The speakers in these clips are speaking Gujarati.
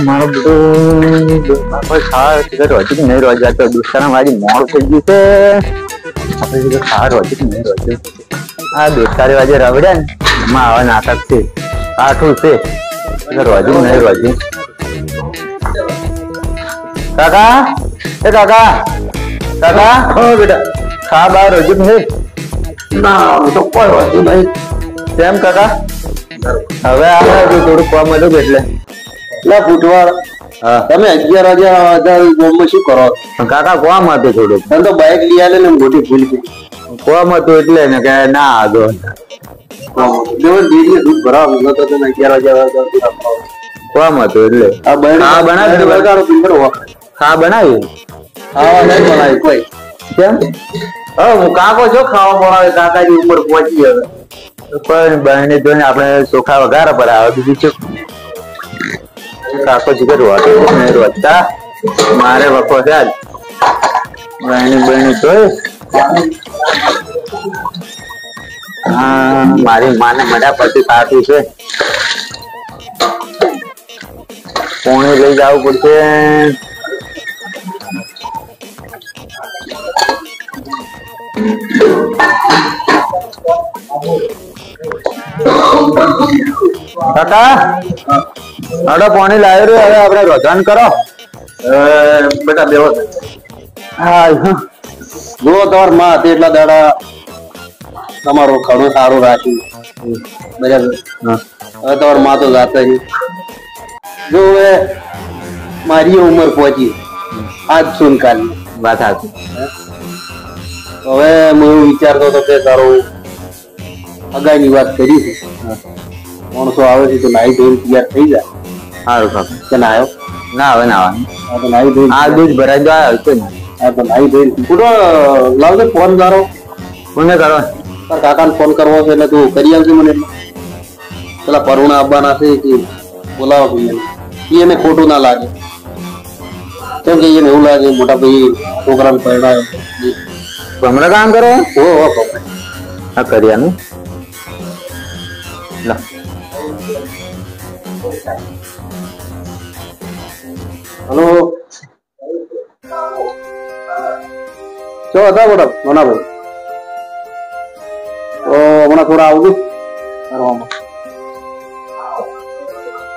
મારો બધું હજી નહીં રોજ તો દોસ્તાના આજે મોડ થઈ ગયું છે. આપણે ખાર હજી નહીં રોજ આ દોસ્તારી આજે રવડ્યા ને એમાં આવા નાટક છે કાઠું છે રોજી નહીં રોજી. કાકા એ કાકા કાકા બેટા ખા બાર રોજી નહીં ના તો કોઈ રોજી નહીં કેમ કાકા હવે આપણે થોડું કામ મળ્યું એટલે ફૂટવાળ તમે 11,000 ગોમમાં શું કરો કાકા કોમ હતું થોડું તમે તો બાઇક લઈ આલે ને મોટી ભૂલ કોમ હતું એટલે ને કે ના આગો દૂધ ભરાવ તો તમે 11,000 કોમ હતું એટલે હા બનાવી હા નહીં બનાવી કોઈ કેમ હું કાકો છો ખાવા બનાવે કાકાની ઉંમર પહોંચી હવે પણ બહેને જોઈને આપણે ચોખા વઘારા પર આવે બીજું શું કાકો જીગર રોતા મારે વખો છે આજ બહેની જોઈ હા મારી માને મજા પછી કાઢી છે પોણી લઈ જવું પડશે. કાકા આડો પાણી લાવ્યો રહ્યો હવે આપણે રોજાન કરો બેટા બેવો હા જો તમાર માં હતી એટલા દાડા તમારું ઘણું સારું રાખ્યું બરાબર. હવે તમાર માં તો જાતા જો હવે મારી ઉંમર પહોંચી આજ સુન કાલી વાત હતી. હવે હું એવું વિચારતો હતો કે તારું અગાઈની વાત કરી છે માણસો આવે છે તો નાઈ ધોઈને તૈયાર થઈ જાય સારું કાકા કે ના આવ્યો ના હવે ના તો નાઈ ધોઈને આ દૂધ ભરાઈ જાય આવશે ને હા તો નાઈ ધોઈને પૂરો લાવજો ફોન તારો કોને કરો તાર કાકાને ફોન કરવો છે એટલે તું કરી આવજે મને પેલા પરુણા આવવાના છે કે બોલાવો એને ખોટું ના લાગે કેમ કે એને એવું લાગે મોટા ભાઈ છોકરાને પરણાયો હમણાં કામ કરો હો હા કર્યાનું હલો શું હતા મોટા મોનાભાઈ તો હમણાં થોડા આવજો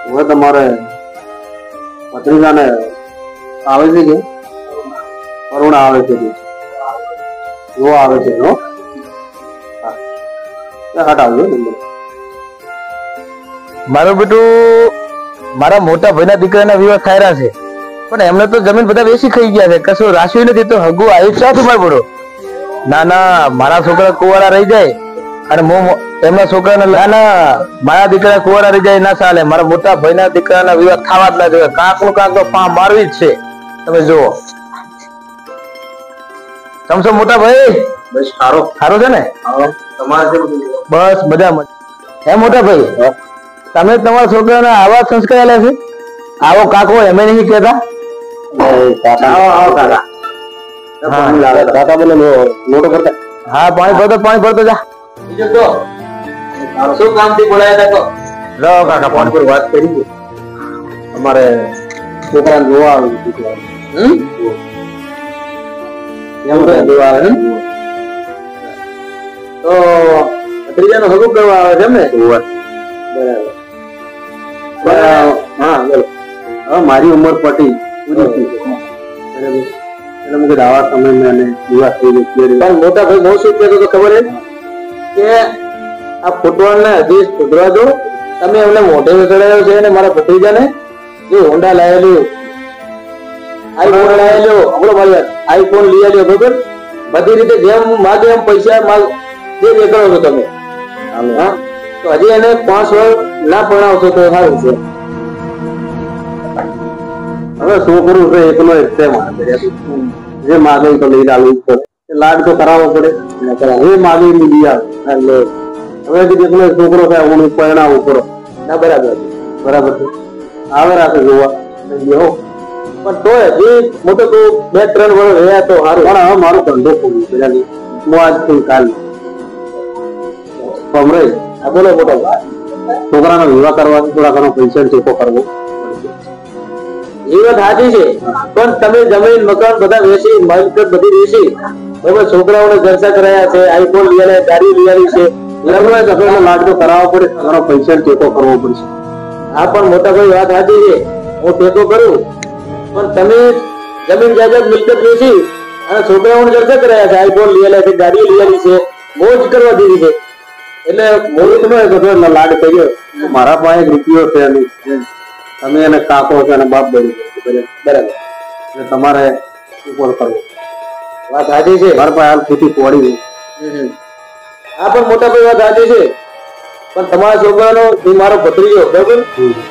હવે તમારે ભત્રીજાને આવે છે કે કરુણા આવે છે જો આવે છે નો હટાવજો મારું બેટું મારા મોટા ભાઈના દીકરાના વિવાહ થઈ રહ્યા છે પણ એમને તો જમીન બધા વેચી ખાઈ ગયા છે કશું રાખ્યું નથી તો હગુ આવ્યું ચાતું માર પડો ના ના મારા છોકરા કુંવારા રહી જાય અને એમના છોકરાને ના મારા દીકરા કુંવારા રહી જાય ના ચાલે મારા મોટા ભાઈના દીકરાના વિવાહ થવા જ ના જોઈએ કાંક નું કાંક તો પા મારવી જ છે તમે જુઓ સમજો મોટા ભાઈ બસ સારો છે ને તમારે બસ બધા હે મોટા ભાઈ તમે તમારા છોકરાને આવા સંસ્કાર આલ્યા છે આવો કાકો એમ નહીં કેતા કાકા બોલે મોટો કરતા હા પાણી ભરતો જા શું કામ થી બોલાયા હતા લો કાકા ફોન પર વાત કરી અમારે છોકરાને જોવા આવ્યું જોવા આવે તો ત્રીજાનો હગું કરવા આવે છે એમ ને બરાબર હા હવે મારી ઉંમર પટી એટલે મુકે આવા સમયમાં વિવાહ થઈ ગયો પણ મોટા ભાઈ બહુ શું કહેતો તો ખબર કે આ ફૂટવાળ ને હજી સુધરવા દો તમે એમને મોઢે ચડાવ્યો છે અને મારા ભત્રીજાને જે હોન્ડા લાવેલું આઈફોન લાવેલો આપણો ભાઈ આઈફોન લઈ આવ્યો બરોબર બધી રીતે જેમ માગે એમ પૈસા જે દેખાડો છો તમે હા તો હજી એને 5 વર્ષ ના ભણાવશો તો સારું છે હવે શું કરવું છે એકલો એક છે જે માગે તો લઈ લાવવું પડે લાડ તો કરાવવો પડે હવે માગી લીધી એટલે હવે જેટલો છોકરો થાય હું પરણાવું કરો ના બરાબર બરાબર છે આવે રાખે જોવા પણ તોય જે મોટો તો 2-3 વર્ષ રહ્યા તો સારું પણ હવે મારો ધંધો પૂરું પેલાની હું આજથી કાલ સમરે આ બોલો મોટા છોકરાનો વિવાહ કરવાનો થોડા ઘણો પૈસા ટેકો કરવો એ વાત સાચી છે પણ તમે જમીન મકાન બધા વેચી મિલકત બધી વેચી બરાબર છોકરાઓને જલસા કરાયા છે આઈફોન લઈ ગાડી લઈ આવી છે લગ્ન લાડ તો કરાવવો પડે ઘણો પૈસા ટેકો કરવો પડશે આ પણ મોટા ભાઈ વાત સાચી છે હું ટેકો કરું પણ તમે જમીન જાયદાદ મિલકત વેચી અને છોકરાઓને જલસા કરાયા છે આઈફોન લઈ આવ્યા છે ગાડી લઈ આવી છે મોજ કરવા દીધી છે એટલે મોજ તમે લાડ કર્યો મારા પાસે રૂપિયો છે નહીં તમે એને કાકો છે અને બાપ બની બરાબર એટલે તમારે ઉપર કરવું વાત સાચી છે મારા પાસે હાલ ખેતી પડી આ પણ મોટા ભાઈ વાત સાચી છે પણ તમારા છોકરાનો એ મારો ભત્રીજો બરાબર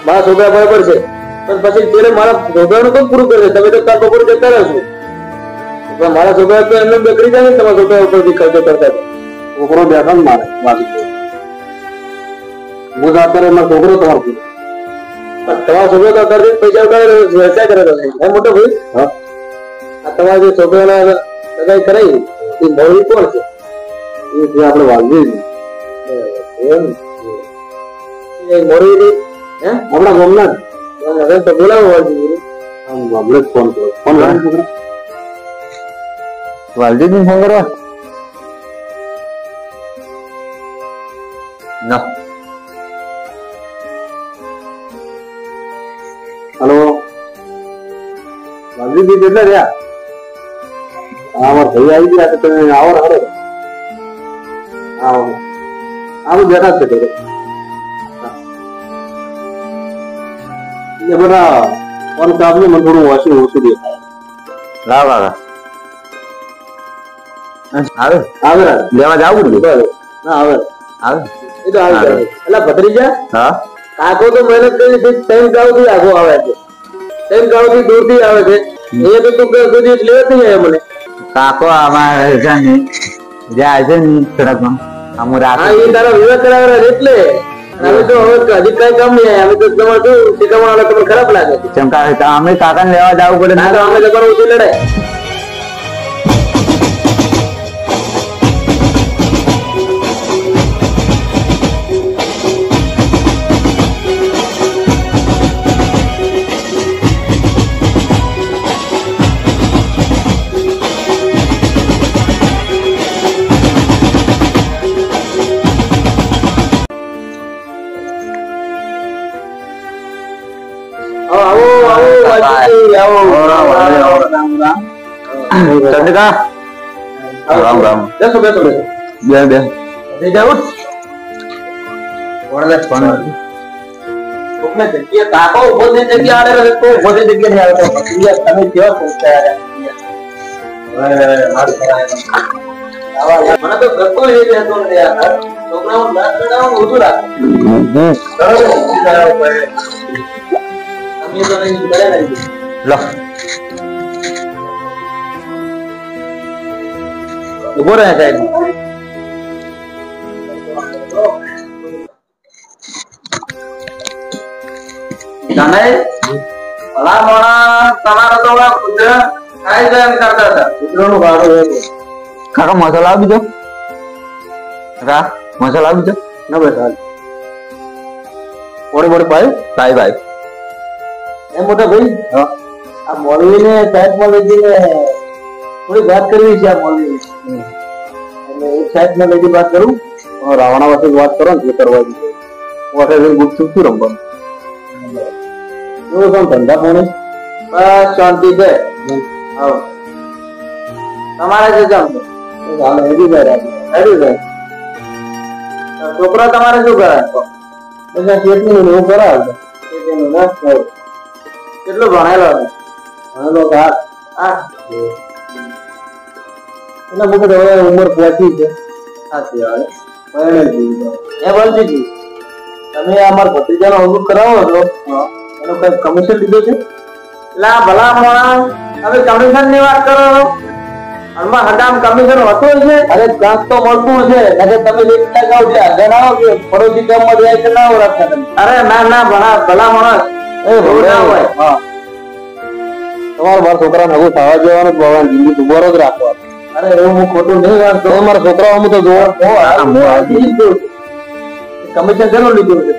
મારા છોકરા બરાબર છે પણ પછી ત્યારે મારા છોકરાનું પણ પૂરું કરે તમે તો તાર બપોર જતા રહેશો પણ મારા છોકરા તો એમને બેકરી જાય ને તમારા છોકરા ઉપરથી ખર્ચો કરતા છોકરો બેઠા મારે વાત હું અત્યારે એમાં છોકરો તમારો પૂરો તમારા છોકરો તો અત્યારે પૈસા ઉઠાવે વ્યવસાય કરે છે મોટો ભાઈ હા આ તમારા જે છોકરાના લગાઈ કરાવી એ મોડી કોણ છે એ આપણે વાલજી મોડી હે હમણાં ગમના હવે તો બોલાવો વાલજી હમણાં જ ફોન કરો ફોન વાલજી ને ફોન કરવા ના હલો વાલજી કેટલા રહ્યા ભાઈ આવી ગયા તો તમે આવો હારો આવો આમ બેઠા છે એ બધા ફોન કાપને મને થોડું ઓછું દેખાય લાવ આવે લેવા જાવું ના આવે આવે એ તો આવી જાય એટલે ભત્રીજા હા કાકો તો મહેનત કરી ટાઈમ ગાવથી આગો આવે છે ટાઈમ ગાવથી દૂરથી આવે છે એ તો તું સુધી લેવા થઈ જાય મને કાકો અમારે જાય છે ને સડકમાં હા એ તારા વિવાહ કરાવેલા એટલે અમે તો હવે હજી કઈ કામ નહીં અમે તો તમારે શું શીખવવાના તમને ખરાબ લાગે અમે કાકા લેવા જવું પડે ના તો અમે તમારું ઓછી લડાય ચંદ્રિકા રામ રામ બેસો બેસો બેસો બે બે જઈ જાવ ઓરલે ફોન ઓકને જગ્યા કાકો ઉભો થઈ જગ્યા આડે રહે તો ઉભો થઈ જગ્યા નહીં આવતો તમે કેવા પહોંચ્યા યાર હાલ કરાય મને તો ગતો એ રહેતો ને યાર છોકરાઓ લાગ કડાવો ઓછું રાખો અમે તો નહીં કરે નહીં લો ઉભો રહે સાહેબ તમે ભલા મોણા તમારા તો કુતરા ખાઈ જાય કરતા હતા કુતરાનું ભાડું કાકા મસાલા આપી દો કાકા મસાલા આપી દો ના બસ હાલ મોડે મોડે ભાઈ ભાઈ ભાઈ એ મોટા ભાઈ હા આ મોડવીને સાહેબમાં લઈ જઈને થોડી વાત કરવી છે આ મોડવી એટલે એક સાહેબમાં લઈ વાત કરું રાવણા વખતે વાત કરો ને એ કરવા દીધું વખતે ગુપચુપ શું રમવાનું એવું કોણ ધંધા પોણે બસ શાંતિ છે આવો તમારે છે જમ હાલો હેડી જાય છોકરા તમારે શું કરે બધા ખેતી નું એવું કરાવે કેટલું ભણેલો ભણેલો એટલે મુકે હવે ઉંમર પહોંચી છે સાચી આવે એ બોલતી તમે અમારા ભત્રીજાનો અનુભવ કરાવો છો એનો કઈ કમિશન લીધો છે એટલે ભલા મોણા તમે કમિશન ની વાત કરો આમાં હગામ કમિશન હોતું છે. અરે કાંક તો મળતું છે. એટલે તમે લેખતા જાઓ છે જણાવો કે પડોશી ગામમાં જાય કે ના ઓળખતા તમે. અરે ના ના ભલા માણસ ના હોય. હા તમારા મારા છોકરાને હવે થવા જવાનું ભગવાન જિંદગી ઉભો જ રાખવા. અરે એવું હું ખોટું નહીં વાંચતો. મારા છોકરાઓ હું તો જોવા કમિશન શેનું લીધું છે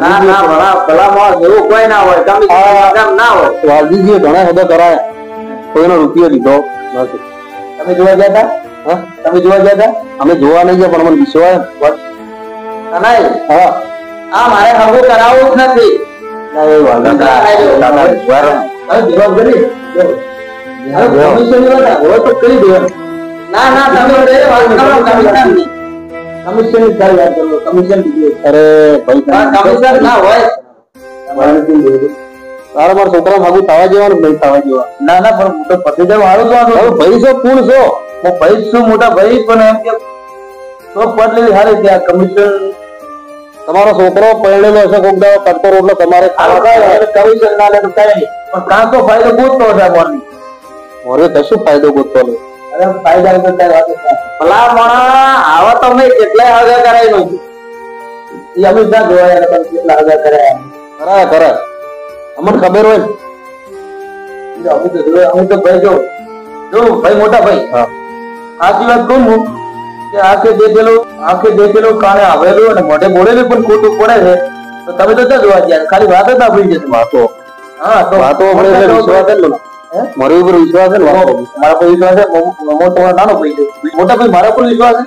ના ના ભલા માણસ એવું કોઈ ના હોય. કમિશન ના હોય. વાલજીજીએ ઘણા બધા કરાયા, કોઈનો રૂપિયો લીધો નથી. તમે જોવા ગયા હતા? હા તમે જોવા ગયા હતા? અમે જોવા નહીં ગયા પણ મને વિશ્વાસ હા આ મારે હગું કરાવવું જ નથી. તારા મારા છોકરા ભાગુ થવા જેવાનું નહીં થવા જેવા. ના ના પણ મોટો પતિ જવા હારું ભાઈ છો પૂર્ણ છો. હું ભાઈ છું મોટા ભાઈ પણ એમ કે તો પદ લેવી હારી ત્યાં કમિશન તમારો છોકરો પરણેલો હશે કોક દાડો કરતો રોટલો તમારે કમિશન ના લે તો કઈ નહીં પણ કાં તો ફાયદો ગોતતો હશે મોરની મોરે કશું ફાયદો ગોતતો નહીં. અરે ફાયદા તો વાત ભલા માણા આવા તો મેં કેટલાય હગા કરાવી નો એ અમે ના જોયા તમે કેટલા હગા કરાયા કરાય અમને ખબર હોય ને અમે તો ભાઈ જો ભાઈ મોટા ભાઈ આખી વાત કહું હું કે આંખે દેખેલો કાણે આવેલું અને મોઢે બોલેલું પણ ખોટું પડે છે તો તમે તો ત્યાં જોવા ગયા ખાલી વાત જ ના ભૂલી જશે. વાતો હા તો વાતો આપણે વિશ્વાસ છે ને મારી ઉપર વિશ્વાસ છે ને મારા પર વિશ્વાસ છે. મોટો નાનો ભાઈ છે મોટા ભાઈ મારા પર વિશ્વાસ છે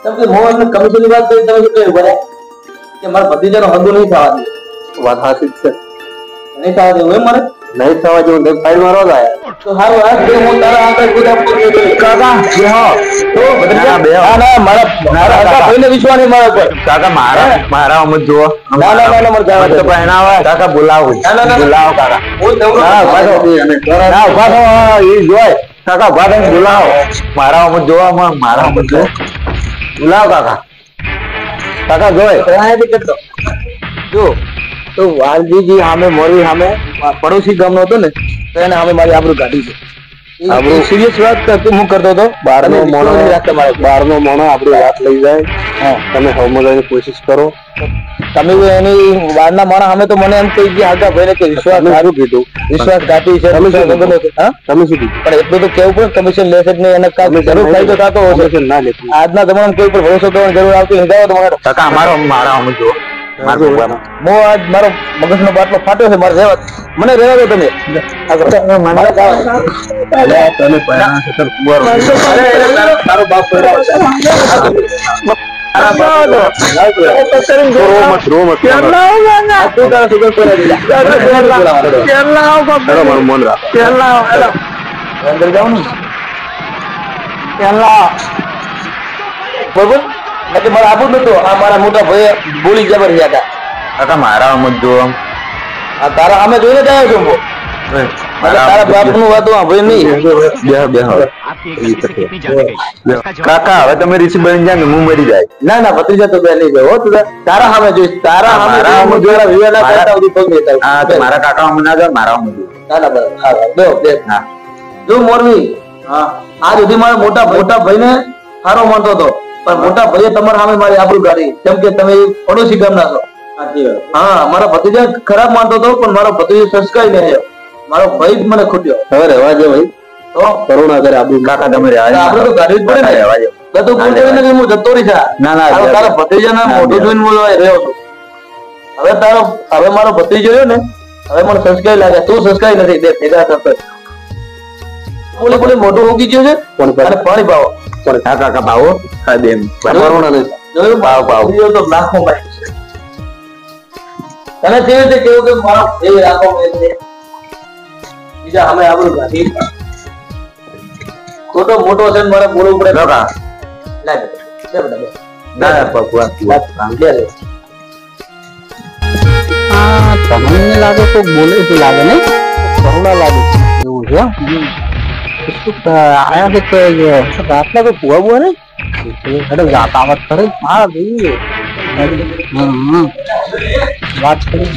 કેમ કે હું એમને કમિશન ની વાત કરી તમે શું કહ્યું બરાબર કે મારા ભતીજાનો હગું નહીં થવા દે. વાત સાચી છે નહીં થવા દેવું એમ મારે નહીં થવા જેવું સાઈડ મારવા જ આયા તો સારું આ કે હું તારા આગળ ગુદામ કાકા તો મારા ભાઈને વિશ્વાસ નહીં મારા પર. કાકા મારા અમત જુઓ ના મારા પહેણાવા કાકા બોલાવો બોલાવો કાકા એ જોય કાકા ભાઈ બોલાવો મારા અમત જોવા મારા અમત જો બોલાવો કાકા જોય કેટલો જો તો વાલજીજી સામે મોરવી સામે પડોશી ગામનો હતો ને તો એને સામે મારી આબરૂ કાઢી છે. આપણું સિરિયસ વાત હું કરતો હતો. બારનો મોણો આપણી વાત લઈ જાય. તમે સમજવાની કોશિશ કરો. તમે એની બહારના માણસ અમે તો મને એમ કહી ગયા આગા ભાઈને કે વિશ્વાસ સારું કીધું વિશ્વાસઘાતી છે. તમે શું કીધું પણ એટલું તો કેવું પડે કમિશન લેશે જ નહીં એને જરૂર ફાયદો થતો હશે ના લે. આજના જમાનામાં કોઈ પર ભરોસો કરવાની જરૂર આવતી નહીં. કાકા મારા અમુક જુઓ આજ મારો મગજનો બાટલો ફાટ્યો છે મારે રહેવા મને રહેવા દો તમે. બરોબર એટલે મારે આવું નતું. આ મારા મોટા ભાઈ બોલી જબર રહ્યા હતા. કાકા મારા અમત જો આ તારા અમે જોઈને જ આવ્યો છું તારા બાપ નું વાત ભાઈ નહીં. કાકા હવે તમે ઋષિ બની જાય હું મરી જાય. ના ના ભત્રીજા તો બે નહીં જાય તારા સામે જોઈશ. તારા મારા કાકા અમ ના જાય મારા ના ના બરાબર જો મોરવી આ સુધી મારા મોટા ભાઈ ને સારો માનતો હતો પણ મોટા ભાઈએ તમારા સામે મારી આબરૂ કાઢી કેમ કે તમે પડોશી ગામના છો. હા મારા ભત્રીજા ખરાબ માનતો હતો પણ મારો ભત્રીજો સંસ્કારી નહીં આવ્યો. મારો ભાઈ જ મને ખૂટ્યો. હવે રહેવા દે ભાઈ તો કરુણા કરે આબરૂ કાકા તમે આપણે તો કાઢવી જ પડે ને. રહેવા દે બધું બોલતો નથી હું જતો રહી જા. ના ના તારા ભત્રીજાના મોઢું જોઈને હું રહ્યો છું. હવે મારો ભત્રીજો રહ્યો ને હવે મને સંસ્કારી લાગે. તું સંસ્કારી નથી બે ભેગા થતો બોલે મોઢું ઉગી ગયું છે અને પાણી પાવો કાકા ભાવો તો લાખો તને કેવી રીતે કેવું કે મારો એ રાખો બીજા અમે આપણું ગાડી ખોટો મોટો છે મારે બોલવું પડે. તમને લાગે તો બોલે તો લાગે ને કરુણા લાગે એવું છે. આયા છે તો રાતના કોઈ પુआ बुआ नहीं जाता मत करे हाँ भाई बात करें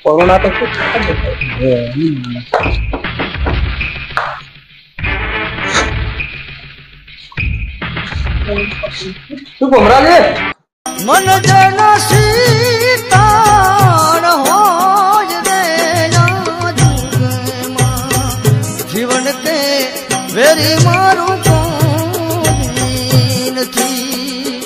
कोरोना तो कुछ શું ભમરા છે મન જન સીતાણ હોય રે જીવન તે વેરી મારું કોઈ નથી.